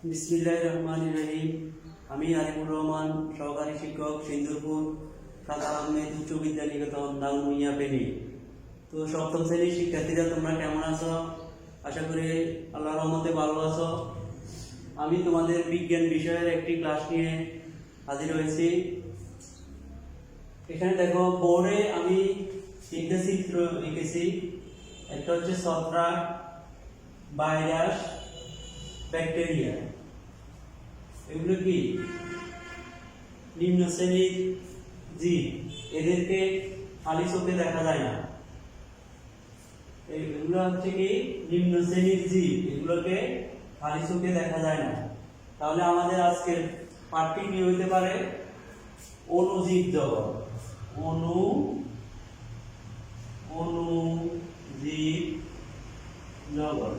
বিসমিল্লাহির রহমানির রহিম। আমি আরিফুর রহমান, সহকারী শিক্ষক, সিন্দুরপুর কাজী আহমেদ উচ্চ বিদ্যানিকেতন, ডালমিয়া ফেনী। তো সপ্তম শ্রেণীর শিক্ষার্থীরা তোমরা কেমন আছো? আশা করি আল্লাহর রহমতে ভালো আছো। আমি তোমাদের বিজ্ঞান বিষয়ের একটি ক্লাস নিয়ে হাজির হয়েছি। এখানে দেখো, বোর্ডে আমি তিনটে চিত্র লিখেছি। একটা হচ্ছে ছত্রাক, ভাইরাস, ব্যাকটেরিয়া। এগুলো কি নিম্ন শ্রেণীর জীব, এদেরকে খালি চোখে দেখা যায় না। এগুলো হচ্ছে কি নিম্ন শ্রেণীর জীব, এগুলোকে খালি চোখে দেখা যায় না। তাহলে আমাদের আজকের পাঠটি কি হইতে পারে? অণুজীব জগৎ। অণুজীব জগৎ।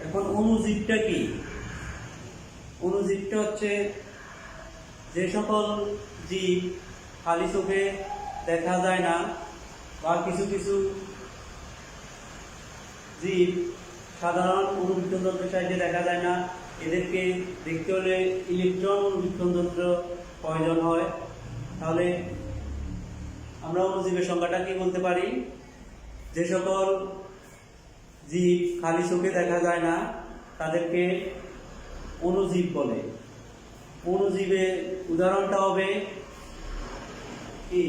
এখন অণুজীবটা কি? অণুজীবটা হচ্ছে যে সকল জীব খালি চোখে দেখা যায় না, বা কিছু কিছু জীব সাধারণ অণুবীক্ষণ যন্ত্রের সাহায্যে দেখা যায় না, এদেরকে দেখতে হলে ইলেকট্রন অণুবীক্ষণ যন্ত্র প্রয়োজন হয়। তাহলে আমরা অণুজীবের সংজ্ঞাটা কি বলতে পারি? যে সকল জীব খালি চোখে দেখা যায় না, তাদেরকে অণুজীব বলে। অণুজীবের উদাহরণটা হবে কি?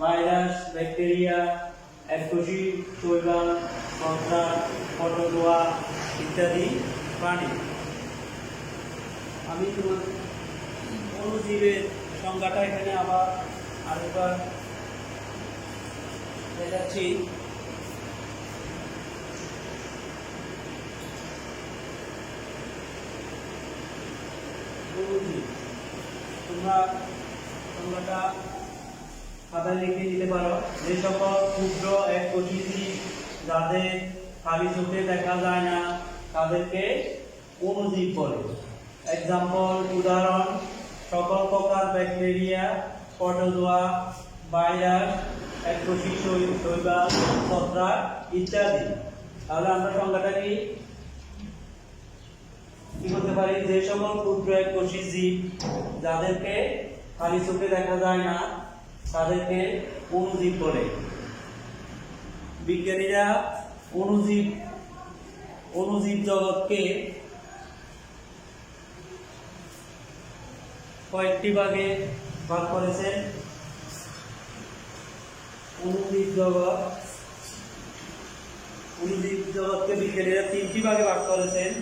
ভাইরাস, ব্যাকটেরিয়া, এককোষী শৈবাল, ছত্রাক, পতঙ্গা ইত্যাদি প্রাণী। আমি তোমাদের অণুজীবের সংজ্ঞাটা এখানে আবার আরেকবার দেখাচ্ছি। তোমরা সংজ্ঞাটা খাতায় লিখে দিতে পারো। যে সকল ক্ষুদ্র এককোষী জীব যাদের খালি চোখে দেখা যায় না, তাদেরকে অণুজীব বলে। এক্সাম্পল, উদাহরণ: সকল প্রকার ব্যাকটেরিয়া, পতঙ্গা, ভাইরাস, এককোষী শৈবাল, ছত্রাক ইত্যাদি। তাহলে আমরা সংজ্ঞাটা কি বলতে পারি? যে সকল ক্ষুদ্র এককোষী জীব যাদেরকে খালি চোখে দেখা যায় না, তাদেরকে অণুজীব বলে। বিজ্ঞানীরা অণুজীব জগৎকে কয়েকটি ভাগে ভাগ করেছেন। অণুজীব জগৎকে বিজ্ঞানীরা তিনটি ভাগে ভাগ করেছেন।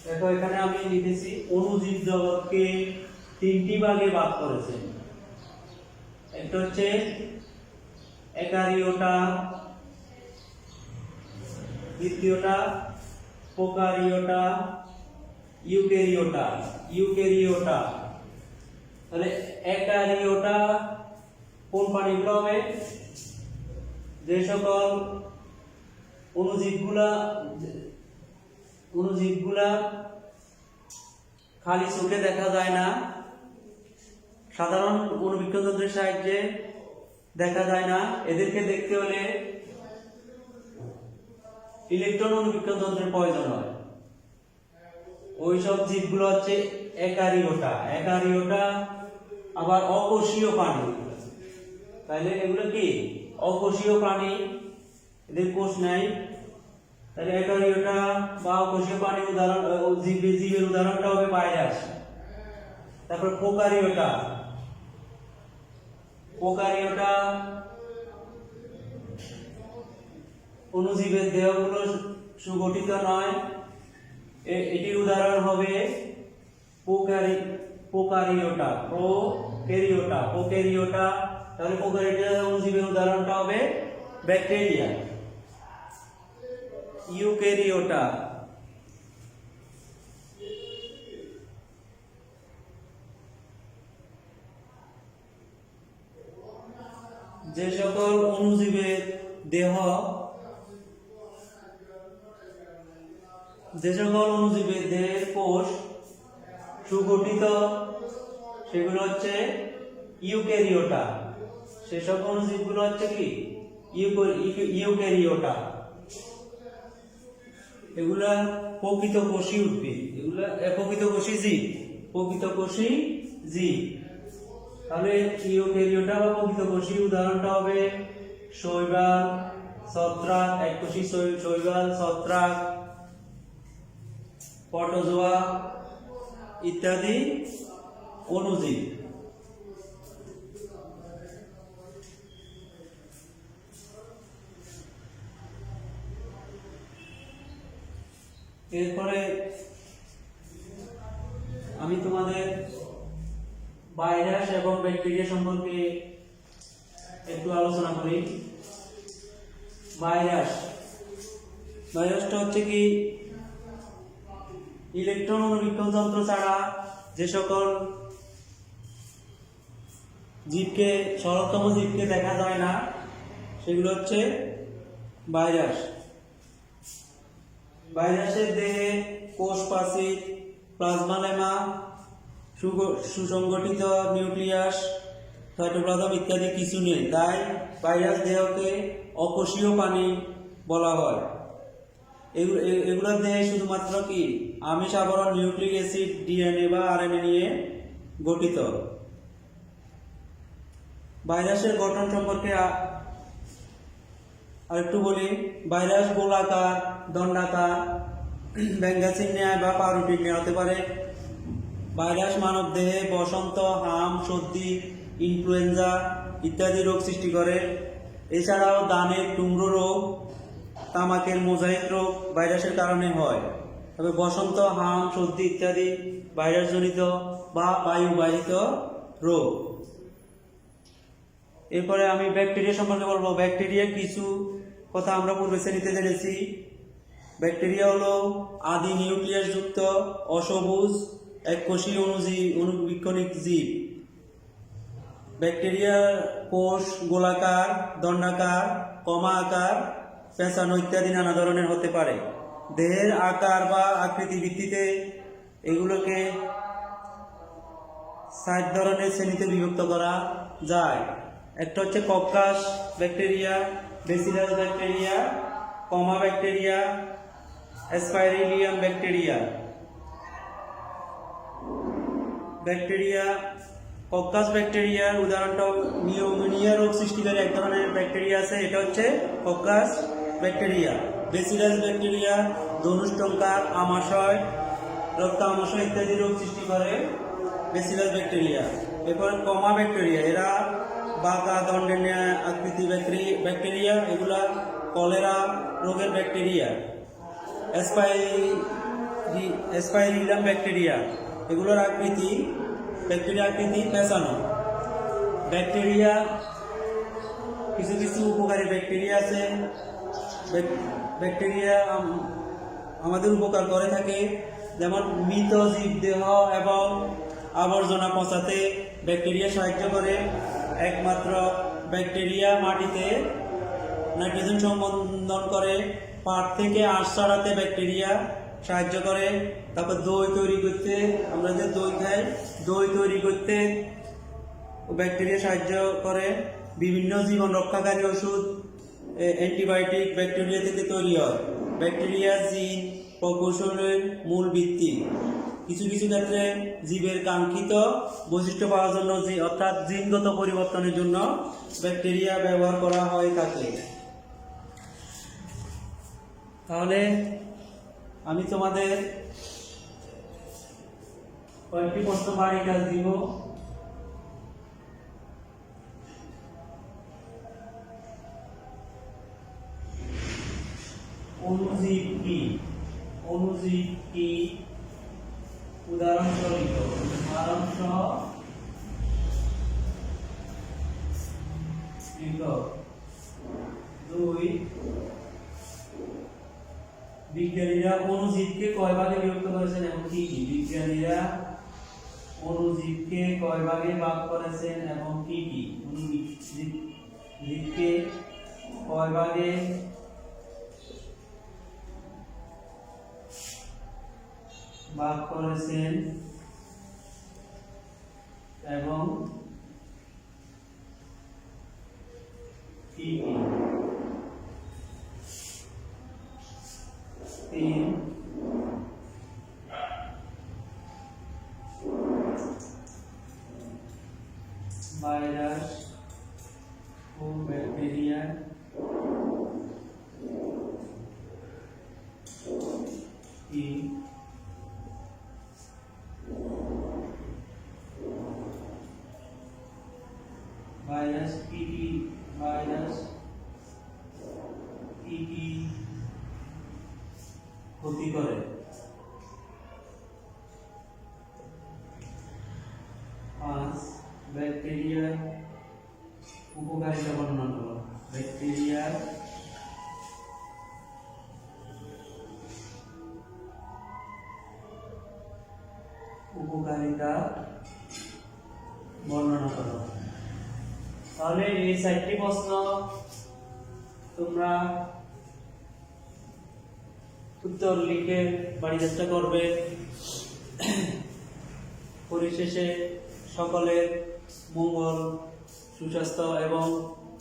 দেখো, এখানে আমি লিখেছি অণুজীব জগৎকে তিনটি ভাগে ভাগ করেছেন। একটা হচ্ছে একারিওটা, দ্বিতীয়টা প্রোকারিওটা, ইউক্যারিওটা। তাহলে একারিওটা কোন প্রাণীগুলো হবে? যে সকল অণুজীবগুলা খালি চোখে দেখা যায় না, সাধারণ অণুবীক্ষণ যন্ত্রের সাহায্যে দেখা যায় না, এদেরকে দেখতে হলে ইলেকট্রন অণুবীক্ষণ যন্ত্রের প্রয়োজন হয়। ওইসব জীবগুলো হচ্ছে একারিওটা। আবার অকোষীয় প্রাণী। তাহলে এগুলো কি অকোষীয় প্রাণী, এদের কোষ নাই। তাহলে একারিওটা বা অকোষীয় প্রাণীর উদাহরণ, জীবের উদাহরণটা হবে ভাইরাস। তারপর প্রোকারিওটা অণুজীবের দেহগুলো সুগঠিত নয়, এটির উদাহরণ হবে প্রোকারিওটা। তাহলে প্রোকারিওটা অণুজীবের উদাহরণটা হবে ব্যাকটেরিয়া। ইউক্যারিওটা যে সকল অণুজীবের দেহ যে সকল অণুজীবের কোষ সুগঠিত সেগুলো হচ্ছে ইউক্যারিওটা। সে সকল অণুজীবগুলো হচ্ছে কি ইউক্যারিওটা। এগুলা প্রকৃত কোষী উদ্ভিদ, এগুলা প্রকৃত কোষী জীব, প্রকৃত কোষী জীব। তাহলে ইউক্যারিওটা বা প্রকৃত কোষী উদাহরণটা হবে শৈবাল, ছত্রাক, এককোষী শৈবাল, ছত্রাক, প্রোটোজোয়া ইত্যাদি অণুজীব। এরপরে আমি তোমাদের ভাইরাস এবং ব্যাকটেরিয়া সম্পর্কে একটু আলোচনা করি। ভাইরাসটা হচ্ছে কি ইলেকট্রন অণুবীক্ষণ যন্ত্র ছাড়া যে সকল জীবকে, সরলতম জীবকে দেখা যায় না সেগুলো হচ্ছে ভাইরাস। ভাইরাসের দেহে কোষ প্রাচীর, প্লাজমা লেমা, সুসংগঠিত নিউক্লিয়াস, সাইটোপ্লাজম ইত্যাদি কিছু নেই, তাই ভাইরাস দেহকে অকোষীয় প্রাণী বলা হয়। এগুলোর দেহে শুধুমাত্র কি আমিষ আবরণ, নিউক্লিক অ্যাসিড, ডিএনএ বা আরএনএ নিয়ে গঠিত। ভাইরাসের গঠন সম্পর্কে আরেকটু বলি। ভাইরাস গোলাকার, দণ্ডাকার, ব্যঙ্গাচিহ্ন ন্যায় বা পাউরুটির ন্যায় হতে পারে। ভাইরাস মানব দেহে বসন্ত, হাম, সর্দি, ইনফ্লুয়েঞ্জা ইত্যাদি রোগ সৃষ্টি করে। এছাড়াও দানের টুমরো রোগ, তামাকের মোজাইক রোগ ভাইরাসের কারণে হয়। তবে বসন্ত, হাম, সর্দি ইত্যাদি ভাইরাসজনিত বা বায়ুবাহিত রোগ। এরপরে আমি ব্যাকটেরিয়া সম্পর্কে বলবো। ব্যাকটেরিয়া কিছু কথা আমরা পূর্বে শ্রেণীতে জেনেছি। ব্যাকটেরিয়া হলো আদি নিউক্লিয়াস যুক্ত অসবুজ এককোষী অণুবীক্ষণিক জীব। ব্যাকটেরিয়ার কোষ গোলাকার, দণ্ডাকার, কমা আকার, পেঁচানো ইত্যাদি নানা ধরনের হতে পারে। দেহের আকার বা আকৃতি ভিত্তিতে এগুলোকে 7 ধরনের শ্রেণীতে বিভক্ত করা যায়। একটা হচ্ছে কক্কাস ব্যাকটেরিয়া, বেসিলাস ব্যাকটেরিয়া, কমা ব্যাকটেরিয়া, অ্যাসপাইরিলিয়াম ব্যাকটেরিয়া। কক্কাস ব্যাকটেরিয়ার উদাহরণটা নিউমোনিয়া রোগ সৃষ্টিকারী এক ধরনের ব্যাকটেরিয়া আছে, এটা হচ্ছে কক্কাস ব্যাকটেরিয়া। বেসিলাস ব্যাকটেরিয়া ধনুষ্টঙ্কার, আমাশয়, রক্ত আমাশয় ইত্যাদি রোগ সৃষ্টি করে বেসিলাস ব্যাকটেরিয়া। এরপর কমা ব্যাকটেরিয়া, এরা বাঁকা দণ্ডের ন্যায় আকৃতি ব্যাকটেরিয়া, এগুলা কলেরা রোগের ব্যাকটেরিয়া। অ্যাসপাইরিলাম ব্যাকটেরিয়া, এগুলোর ব্যাকটেরিয়া আকৃতি পেঁচানো। ব্যাকটেরিয়া কিছু কিছু উপকারী ব্যাকটেরিয়া আছে। ব্যাকটেরিয়া আমাদের উপকার করে থাকে, যেমন মৃত জীবদেহ এবং আবর্জনা পচাতে ব্যাকটেরিয়া সাহায্য করে। একমাত্র ব্যাকটেরিয়া মাটিতে নাইট্রোজেন সংবন্ধন করে। পাট থেকে আঁশ ছাড়াতে ব্যাকটেরিয়া সাহায্য করে। তারপর দই তৈরি করতে, আমরা যে দই খাই, দই তৈরি করতে ব্যাকটেরিয়া সাহায্য করে। বিভিন্ন জীবন রক্ষাকারী ওষুধ, অ্যান্টিবায়োটিক ব্যাকটেরিয়া থেকে তৈরি হয়। ব্যাকটেরিয়া জিন প্রকৌশলের মূল ভিত্তি। কিছু কিছু ক্ষেত্রে জীবের কাঙ্ক্ষিত বৈশিষ্ট্য পাওয়ার জন্য, অর্থাৎ জিনগত পরিবর্তনের জন্য ব্যাকটেরিয়া ব্যবহার করা হয়ে থাকে। তাহলে আমি তোমাদের কয়েকটি প্রশ্ন বাড়ি কাজ দিব। অণুজীব কি? অণুজীব কি? উদাহরণ সহিত দুই, বিজ্ঞানীরা অণুজীবকে কয় ভাগে বিভক্ত করেছেন এবং কি কি? বিজ্ঞানীরা অণুজীবকে কয় ভাগে ভাগ করেছেন এবং কি কি? অণুজীবকে কয় ভাগে ভাগ করেছেন এবং কি কি? 3 ভাইরাস ও ব্যাকটেরিয়া কি ভাইরাস কি ক্ষতি করে? 5 ব্যাকটেরিয়া উপকারিতা বর্ণনা করো। ব্যাকটেরিয়ার উপকারিতা বর্ণনা করো। তাহলে এই 4টি প্রশ্ন তোমরা উত্তর লিখে বাড়ি চেষ্টা করবে। পরিশেষে সকলের মঙ্গল, সুস্বাস্থ্য এবং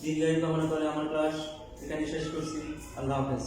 দীর্ঘায়ু কামনা করে আমার ক্লাস এখানে শেষ করছি। আল্লাহ হাফেজ।